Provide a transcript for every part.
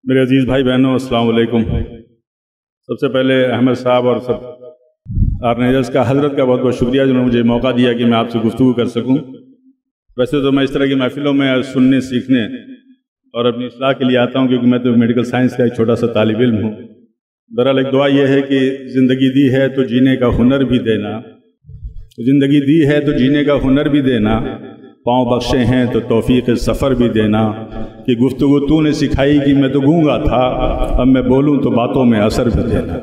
میرے عزیز بھائی بہنوں السلام علیکم۔ سب سے پہلے احمد صاحب اور سب آرگنائزرز کا حضرت کا بہت بہت شکریہ جنہوں نے مجھے موقع دیا کہ میں آپ سے گفتگو کر سکوں۔ ویسے تو میں اس طرح کی محفلوں میں سننے سیکھنے اور اپنی اصلاح کے لیے آتا ہوں، کیونکہ میں تو میڈیکل سائنس کا ایک چھوٹا سا طالب علم ہوں۔ بہرحال ایک دعا یہ ہے کہ زندگی دی ہے تو جینے کا ہنر بھی دینا، زندگی دی ہے تو جینے کا ہنر بھی دینا، پاؤں بخشے ہیں تو توفیق سفر بھی دینا، کہ گفتگو تو نے سکھائی کہ میں تو گونگا تھا، اب میں بولوں تو باتوں میں اثر بھی دینا۔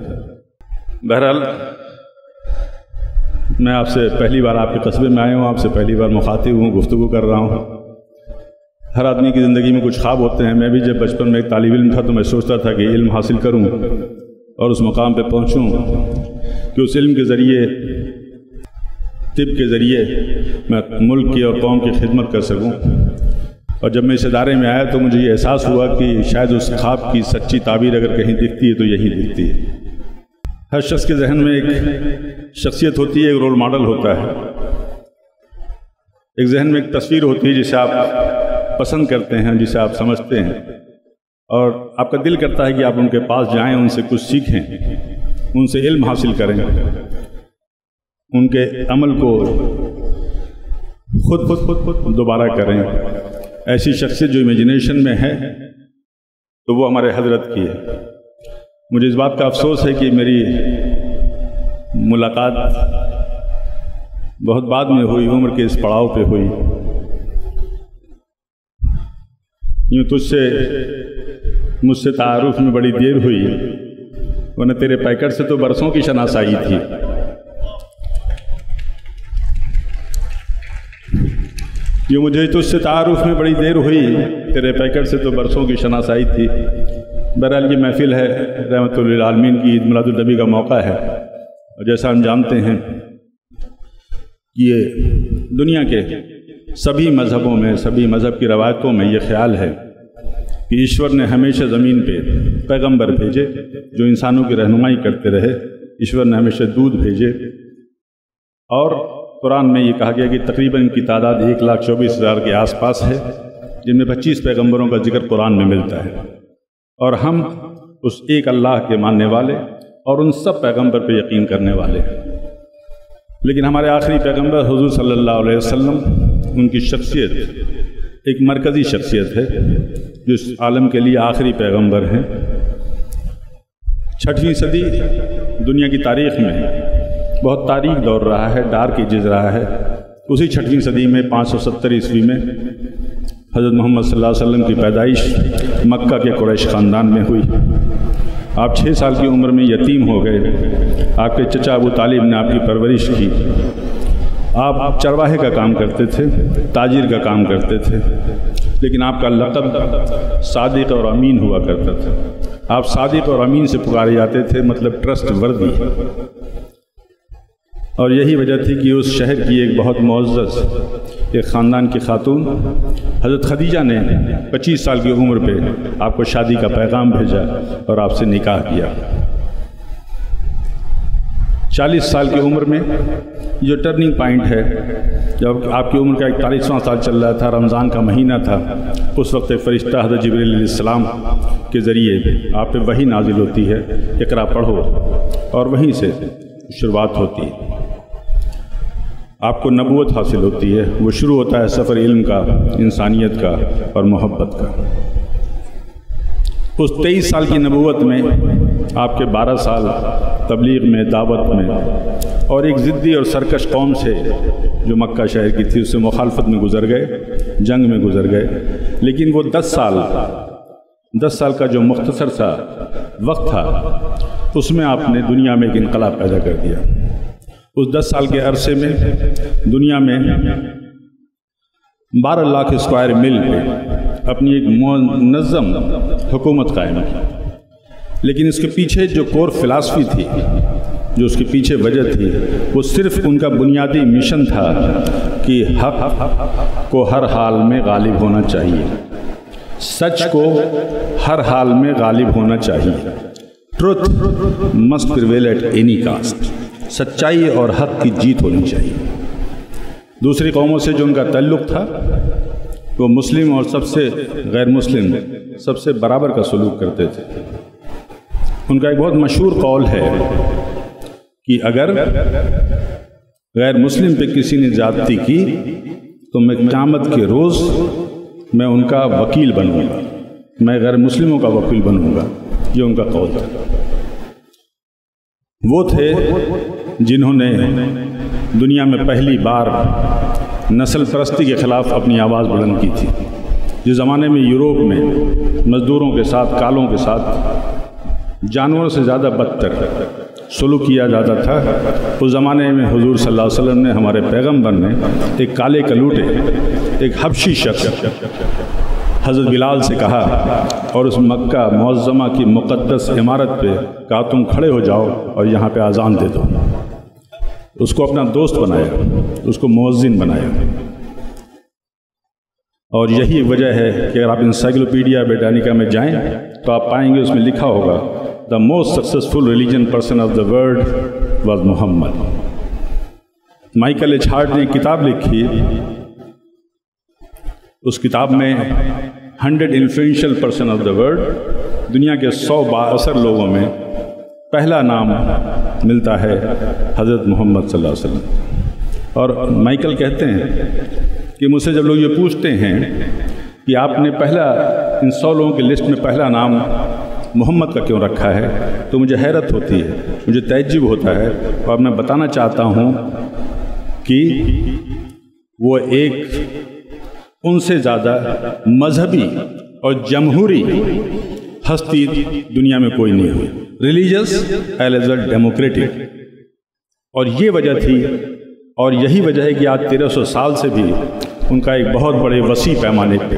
بہرحال میں آپ سے پہلی بار آپ کے قصبے میں آیا ہوں، آپ سے پہلی بار مخاطب ہوں، گفتگو کر رہا ہوں۔ ہر آدمی کی زندگی میں کچھ خواب ہوتے ہیں۔ میں بھی جب بچپن میں ایک طالب علم تھا تو میں سوچتا تھا کہ علم حاصل کروں اور اس مقام پہ پہنچوں کہ اس علم کے ذریعے، طب کے ذریعے میں ملک کی اور قوم کی خدمت کر سکوں۔ اور جب میں اس ادارے میں آیا تو مجھے یہ احساس ہوا کہ شاید اس خواب کی سچی تعبیر اگر کہیں دکھتی ہے تو یہی دکھتی ہے۔ ہر شخص کے ذہن میں ایک شخصیت ہوتی ہے، ایک رول ماڈل ہوتا ہے، ایک ذہن میں ایک تصویر ہوتی ہے جسے آپ پسند کرتے ہیں، جسے آپ سمجھتے ہیں، اور آپ کا دل کرتا ہے کہ آپ ان کے پاس جائیں، ان سے کچھ سیکھیں، ان سے علم حاصل کریں، ان کے عمل کو خود دوبارہ کریں۔ ایسی شخصیت جو امیجنیشن میں ہے تو وہ ہمارے حضرت کی ہے۔ مجھے اس بات کا افسوس ہے کہ میری ملاقات بہت بعد میں ہوئی، عمر کے اس پڑاؤ پہ ہوئی۔ یوں مجھ سے تعارف میں بڑی دیر ہوئی، ورنہ تیرے پیکٹ سے تو برسوں کی شناسائی تھی۔ یہ مجھے تجھ سے تعارف میں بڑی دیر ہوئی، تیرے پیکٹ سے تو برسوں کی شناسائی تھی۔ بہرحال یہ محفل ہے رحمت للعالمین کی، عید میلاد النبی کا موقع ہے، اور جیسا ہم جانتے ہیں یہ دنیا کے سبھی مذہبوں میں، سبھی مذہب کی روایتوں میں یہ خیال ہے کہ ایشور نے ہمیشہ زمین پہ پیغمبر بھیجے جو انسانوں کی رہنمائی کرتے رہے۔ ایشور نے ہمیشہ دودھ بھیجے، اور قرآن میں یہ کہا گیا کہ تقریباً ان کی تعداد 1,24,000 کے آس پاس ہے، جن میں 25 پیغمبروں کا ذکر قرآن میں ملتا ہے، اور ہم اس ایک اللہ کے ماننے والے اور ان سب پیغمبر پہ یقین کرنے والے ہیں۔ لیکن ہمارے آخری پیغمبر حضور صلی اللہ علیہ وسلم، ان کی شخصیت ایک مرکزی شخصیت ہے جو اس عالم کے لیے آخری پیغمبر ہیں۔ 6ویں صدی دنیا کی تاریخ میں بہت تاریک دور رہا ہے، ڈارک ایجز رہا ہے۔ اسی 6ویں صدی میں 570 عیسوی میں حضرت محمد صلی اللہ علیہ وسلم کی پیدائش مکہ کے قریش خاندان میں ہوئی۔ آپ 6 سال کی عمر میں یتیم ہو گئے۔ آپ کے چچا ابو طالب نے آپ کی پرورش کی۔ آپ چرواہے کا کام کرتے تھے، تاجر کا کام کرتے تھے، لیکن آپ کا لقب صادق اور امین ہوا کرتا تھا۔ آپ صادق اور امین سے پکارے جاتے تھے، مطلب ٹرسٹ وردی۔ اور یہی وجہ تھی کہ اس شہر کی ایک بہت معزز ایک خاندان کی خاتون حضرت خدیجہ نے 25 سال کی عمر پہ آپ کو شادی کا پیغام بھیجا اور آپ سے نکاح کیا۔ 40 سال کی عمر میں جو ٹرننگ پوائنٹ ہے، جب آپ کی عمر کا 41واں سال چل رہا تھا، رمضان کا مہینہ تھا، اس وقت ایک فرشتہ حضرت جبریل علیہ السلام کے ذریعے آپ پہ وحی نازل ہوتی ہے، اقرا پڑھو، اور وہیں سے شروعات ہوتی ہے۔ آپ کو نبوت حاصل ہوتی ہے، وہ شروع ہوتا ہے سفر علم کا، انسانیت کا اور محبت کا۔ اس 23 سال کی نبوت میں آپ کے 12 سال تبلیغ میں، دعوت میں، اور ایک ضدی اور سرکش قوم سے جو مکہ شہر کی تھی اس سے مخالفت میں گزر گئے، جنگ میں گزر گئے۔ لیکن وہ 10 سال کا جو مختصر سا وقت تھا، اس میں آپ نے دنیا میں ایک انقلاب پیدا کر دیا۔ اس 10 سال کے عرصے میں دنیا میں 12 لاکھ اسکوائر میل پہ اپنی ایک منظم حکومت قائم کی۔ لیکن اس کے پیچھے جو کور فلاسفی تھی، جو اس کے پیچھے وجہ تھی، وہ صرف ان کا بنیادی مشن تھا کہ حق کو ہر حال میں غالب ہونا چاہیے، سچ کو ہر حال میں غالب ہونا چاہیے۔ Truth must prevail at any cost, سچائی اور حق کی جیت ہونی چاہیے۔ دوسری قوموں سے جو ان کا تعلق تھا وہ مسلم اور سب سے غیر مسلم سب سے برابر کا سلوک کرتے تھے۔ ان کا ایک بہت مشہور قول ہے کہ اگر غیر مسلم پہ کسی نے زیادتی کی تو میں قیامت کے روز میں ان کا وکیل بنوں گا، میں غیر مسلموں کا وکیل بنوں گا۔ یہ ان کا قول تھا۔ وہ تھے جنہوں نے دنیا میں پہلی بار نسل پرستی کے خلاف اپنی آواز بلند کی تھی۔ جس زمانے میں یوروپ میں مزدوروں کے ساتھ، کالوں کے ساتھ جانوروں سے زیادہ بدتر سلوک کیا جاتا تھا، اس زمانے میں حضور صلی اللہ علیہ وسلم نے، ہمارے پیغمبر نے، ایک کالے کلوٹے، ایک حبشی شخص حضرت بلال سے کہا اور اس مکہ معظمہ کی مقدس عمارت پہ کہا تم کھڑے ہو جاؤ اور یہاں پہ اذان دے دو۔ اس کو اپنا دوست بنایا، اس کو مؤذن بنایا۔ اور یہی وجہ ہے کہ اگر آپ انسائکلوپیڈیا بریٹانیکا میں جائیں تو آپ پائیں گے اس میں لکھا ہوگا The most successful religion person of the world was Muhammad۔ Michael H Hart نے ایک کتاب لکھی، اس کتاب میں 100 influential person of the world، دنیا کے 100 بااثر لوگوں میں پہلا نام ملتا ہے حضرت محمد صلی اللہ علیہ وسلم۔ اور مائیکل کہتے ہیں کہ مجھ سے جب لوگ یہ پوچھتے ہیں کہ آپ نے پہلا ان 100 لوگوں کی لسٹ میں پہلا نام محمد کا کیوں رکھا ہے تو مجھے حیرت ہوتی ہے، مجھے تعجب ہوتا ہے، اور میں بتانا چاہتا ہوں کہ وہ ایک ان سے زیادہ مذہبی اور جمہوری ہستی دنیا میں کوئی نہیں ہوئی، ریلیجس ایز ویل ڈیموکریٹک۔ اور یہ وجہ تھی، اور یہی وجہ ہے کہ آج 1300 سال سے بھی ان کا ایک بہت بڑے وسیع پیمانے پہ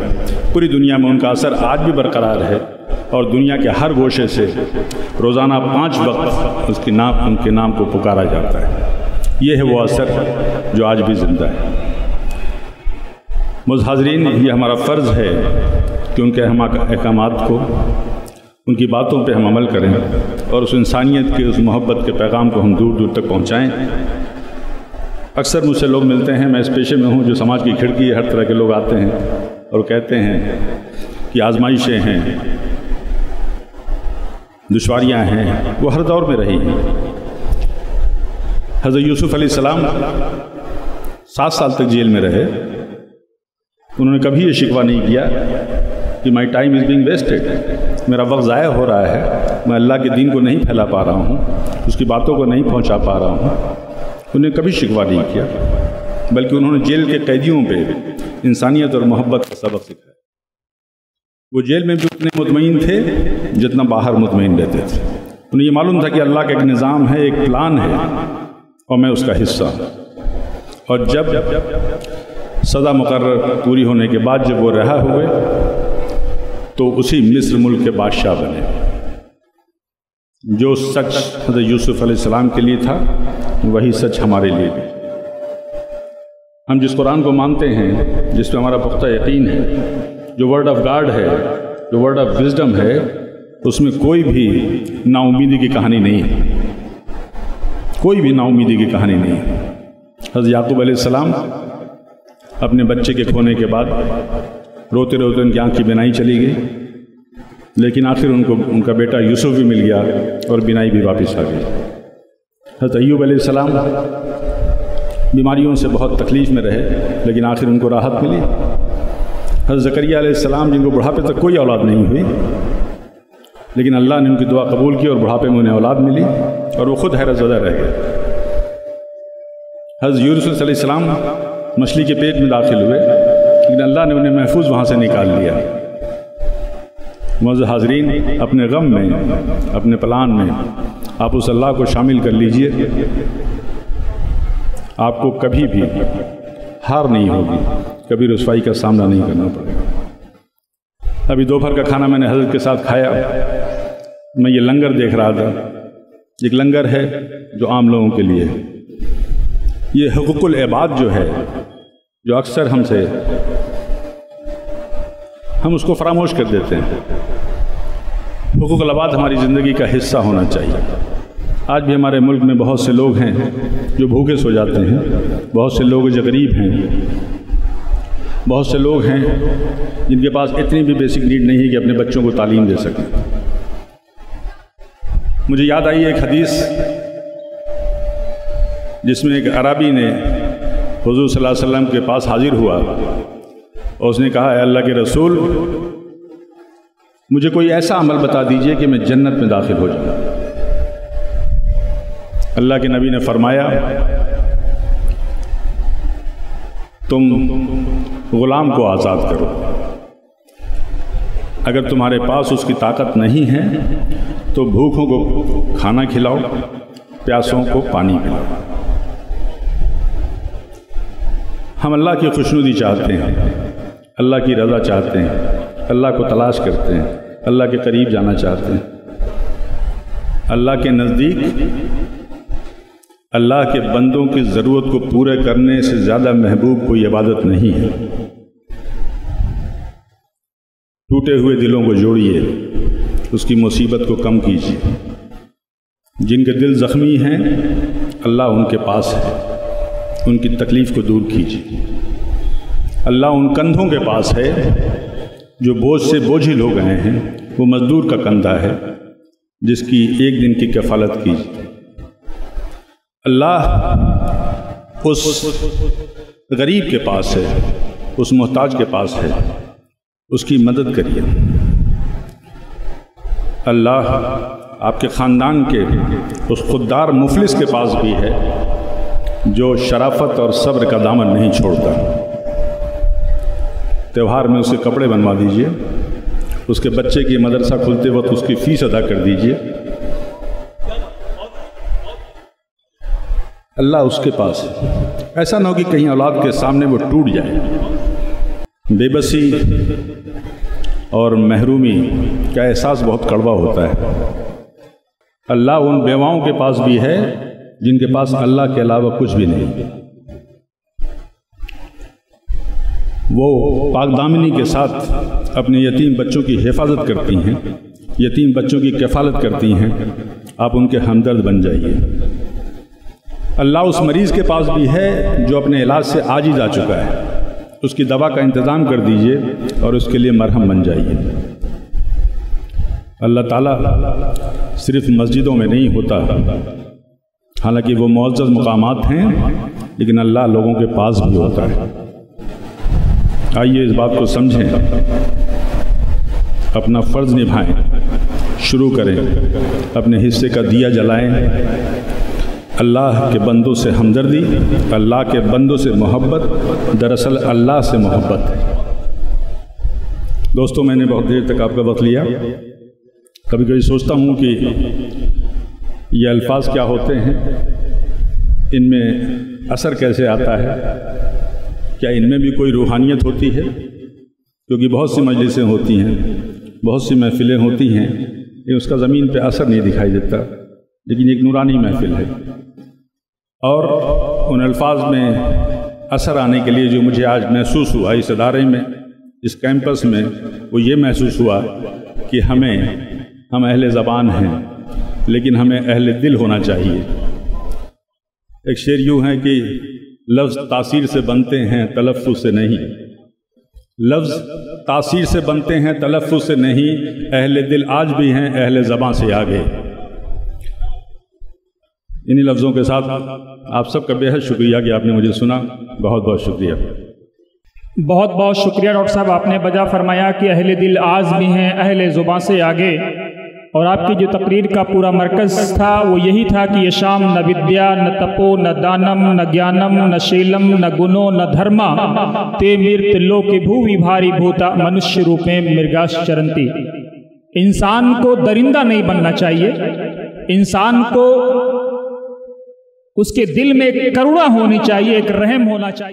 پوری دنیا میں ان کا اثر آج بھی برقرار ہے، اور دنیا کے ہر گوشے سے روزانہ 5 وقت ان کے نام کو پکارا جاتا ہے۔ یہ ہے وہ اثر جو آج بھی زندہ ہے۔ معزز حاضرین، یہ ہمارا فرض ہے کہ ان کے احکامات کو، ان کی باتوں پہ ہم عمل کریں اور اس انسانیت کے، اس محبت کے پیغام کو ہم دور دور تک پہنچائیں۔ اکثر مجھ سے لوگ ملتے ہیں، میں اس پیشے میں ہوں جو سماج کی کھڑکی ہے، ہر طرح کے لوگ آتے ہیں اور کہتے ہیں کہ آزمائشیں ہیں، دشواریاں ہیں، وہ ہر دور میں رہی ہیں۔ حضرت یوسف علیہ السلام 7 سال تک جیل میں رہے، انہوں نے کبھی یہ شکوہ نہیں کیا کہ my time is being wasted, میرا وقت ضائع ہو رہا ہے، میں اللہ کے دین کو نہیں پھیلا پا رہا ہوں، اس کی باتوں کو نہیں پہنچا پا رہا ہوں۔ انہیں کبھی شکوہ نہیں کیا، بلکہ انہوں نے جیل کے قیدیوں پہ انسانیت اور محبت کا سبق سکھایا۔ وہ جیل میں بھی اتنے مطمئن تھے جتنا باہر مطمئن رہتے تھے۔ انہیں یہ معلوم تھا کہ اللہ کا ایک نظام ہے، ایک پلان ہے، اور میں اس کا حصہ ہوں۔ اور جب سزا مقرر پوری ہونے کے بعد جب وہ رہا ہوئے تو اسی مصر ملک کے بادشاہ بنے۔ جو سچ حضرت یوسف علیہ السلام کے لیے تھا وہی سچ ہمارے لیے بھی۔ ہم جس قرآن کو مانتے ہیں، جس پہ ہمارا پختہ یقین ہے، جو ورڈ آف گاڈ ہے، جو ورڈ آف وزڈم ہے، اس میں کوئی بھی نا امیدی کی کہانی نہیں ہے، کوئی بھی نا امیدی کی کہانی نہیں ہے۔ حضرت یعقوب علیہ السلام اپنے بچے کے کھونے کے بعد روتے روتے ان کی آنکھ کی بینائی چلی گئی، لیکن آخر ان کا بیٹا یوسف بھی مل گیا اور بینائی بھی واپس آ گئی۔ حضرت ایوب علیہ السلام بیماریوں سے بہت تکلیف میں رہے، لیکن آخر ان کو راحت ملی۔ حضرت زکریا علیہ السلام جن کو بڑھاپے تک کوئی اولاد نہیں ہوئی، لیکن اللہ نے ان کی دعا قبول کی اور بڑھاپے میں انہیں اولاد ملی، اور وہ خود حیرت زدہ رہ گئے۔ حضرت یونس علیہ السلام مچھلی کے پیٹ میں داخل ہوئے، لیکن اللہ نے انہیں محفوظ وہاں سے نکال لیا۔ معزز حاضرین، اپنے غم میں، اپنے پلان میں آپ اس اللہ کو شامل کر لیجئے، آپ کو کبھی بھی ہار نہیں ہوگی، کبھی رسوائی کا سامنا نہیں کرنا پڑے گا۔ ابھی دوپہر کا کھانا میں نے حضرت کے ساتھ کھایا، میں یہ لنگر دیکھ رہا تھا۔ ایک لنگر ہے جو عام لوگوں کے لیے ہے۔ یہ حقوق العباد جو ہے، جو اکثر ہم اس کو فراموش کر دیتے ہیں۔ حقوق العباد ہماری زندگی کا حصہ ہونا چاہیے۔ آج بھی ہمارے ملک میں بہت سے لوگ ہیں جو بھوکے سو جاتے ہیں، بہت سے لوگ جو غریب ہیں، بہت سے لوگ ہیں جن کے پاس اتنی بھی بیسک نیڈ نہیں ہے کہ اپنے بچوں کو تعلیم دے سکیں۔ مجھے یاد آئی ایک حدیث جس میں ایک عربی نے حضور صلی اللہ علیہ وسلم کے پاس حاضر ہوا اور اس نے کہا، اے اللہ کے رسول، مجھے کوئی ایسا عمل بتا دیجئے کہ میں جنت میں داخل ہو جاؤں۔ اللہ کے نبی نے فرمایا، تم غلام کو آزاد کرو، اگر تمہارے پاس اس کی طاقت نہیں ہے تو بھوکوں کو کھانا کھلاؤ، پیاسوں کو پانی پلاؤ۔ ہم اللہ کی خوشنودی چاہتے ہیں، اللہ کی رضا چاہتے ہیں، اللہ کو تلاش کرتے ہیں، اللہ کے قریب جانا چاہتے ہیں۔ اللہ کے نزدیک اللہ کے بندوں کی ضرورت کو پورے کرنے سے زیادہ محبوب کوئی عبادت نہیں ہے۔ ٹوٹے ہوئے دلوں کو جوڑیے، اس کی مصیبت کو کم کیجیے۔ جن کے دل زخمی ہیں اللہ ان کے پاس ہے، ان کی تکلیف کو دور کیجیے۔ اللہ ان کندھوں کے پاس ہے جو بوجھ سے بوجھل ہو گئے ہیں، وہ مزدور کا کندھا ہے جس کی ایک دن کی کفالت کیجیے۔ اللہ اس غریب کے پاس ہے، اس محتاج کے پاس ہے، اس کی مدد کریے۔ اللہ آپ کے خاندان کے اس خوددار مفلس کے پاس بھی ہے جو شرافت اور صبر کا دامن نہیں چھوڑتا۔ تہوار میں اسے کپڑے بنوا دیجئے، اس کے بچے کی مدرسہ کھلتے وقت اس کی فیس ادا کر دیجئے۔ اللہ اس کے پاس ہے۔ ایسا نہ ہو کہ کہیں اولاد کے سامنے وہ ٹوٹ جائے۔ بے بسی اور محرومی کا احساس بہت کڑوا ہوتا ہے۔ اللہ ان بیواؤں کے پاس بھی ہے جن کے پاس اللہ کے علاوہ کچھ بھی نہیں۔ وہ پاک دامنی کے ساتھ اپنے یتیم بچوں کی حفاظت کرتی ہیں، یتیم بچوں کی کفالت کرتی ہیں۔ آپ ان کے ہمدرد بن جائیے۔ اللہ اس مریض کے پاس بھی ہے جو اپنے علاج سے عاجز آ چکا ہے، اس کی دوا کا انتظام کر دیجئے اور اس کے لیے مرہم بن جائیے۔ اللہ تعالیٰ صرف مسجدوں میں نہیں ہوتا، حالانکہ وہ معزز مقامات ہیں، لیکن اللہ لوگوں کے پاس بھی ہوتا ہے۔ آئیے اس بات کو سمجھیں، اپنا فرض نبھائیں، شروع کریں، اپنے حصے کا دیا جلائیں۔ اللہ کے بندوں سے ہمدردی، اللہ کے بندوں سے محبت، دراصل اللہ سے محبت ہے۔ دوستوں، میں نے بہت دیر تک آپ کا وقت لیا۔ کبھی کبھی سوچتا ہوں کہ یہ الفاظ کیا ہوتے ہیں، ان میں اثر کیسے آتا ہے، کیا ان میں بھی کوئی روحانیت ہوتی ہے؟ کیونکہ بہت سی مجلسیں ہوتی ہیں، بہت سی محفلیں ہوتی ہیں، لیکن اس کا زمین پہ اثر نہیں دکھائی دیتا، لیکن ایک نورانی محفل ہے۔ اور ان الفاظ میں اثر آنے کے لیے جو مجھے آج محسوس ہوا اس ادارے میں، اس کیمپس میں، وہ یہ محسوس ہوا کہ ہم اہل زبان ہیں لیکن ہمیں اہل دل ہونا چاہیے۔ ایک شعر یوں ہے کہ لفظ تاثیر سے بنتے ہیں تلفظ سے نہیں، لفظ تاثیر سے بنتے ہیں تلفظ سے نہیں، اہل دل آج بھی ہیں اہل زبان سے آگے۔ انہی لفظوں کے ساتھ آپ سب کا بے حد شکریہ کہ آپ نے مجھے سنا۔ بہت بہت شکریہ۔ بہت بہت شکریہ ڈاکٹر صاحب، آپ نے بجا فرمایا کہ اہل دل آج بھی ہیں اہل زبان سے آگے۔ اور آپ کی جو تقریر کا پورا مرکز تھا وہ یہی تھا کہ یشام نہ ودیا نہ تپو نہ دانم نہ گیانم نہ شیلم نہ گنو نہ دھرما تے مرت لوکے بھووی بھاری بھوتا منشیہ روپیں مرگاش چرنتی۔ انسان کو درندہ نہیں بننا چاہیے، انسان کو اس کے دل میں ایک کروڑا ہونی چاہیے، ایک رحم ہونا چاہیے۔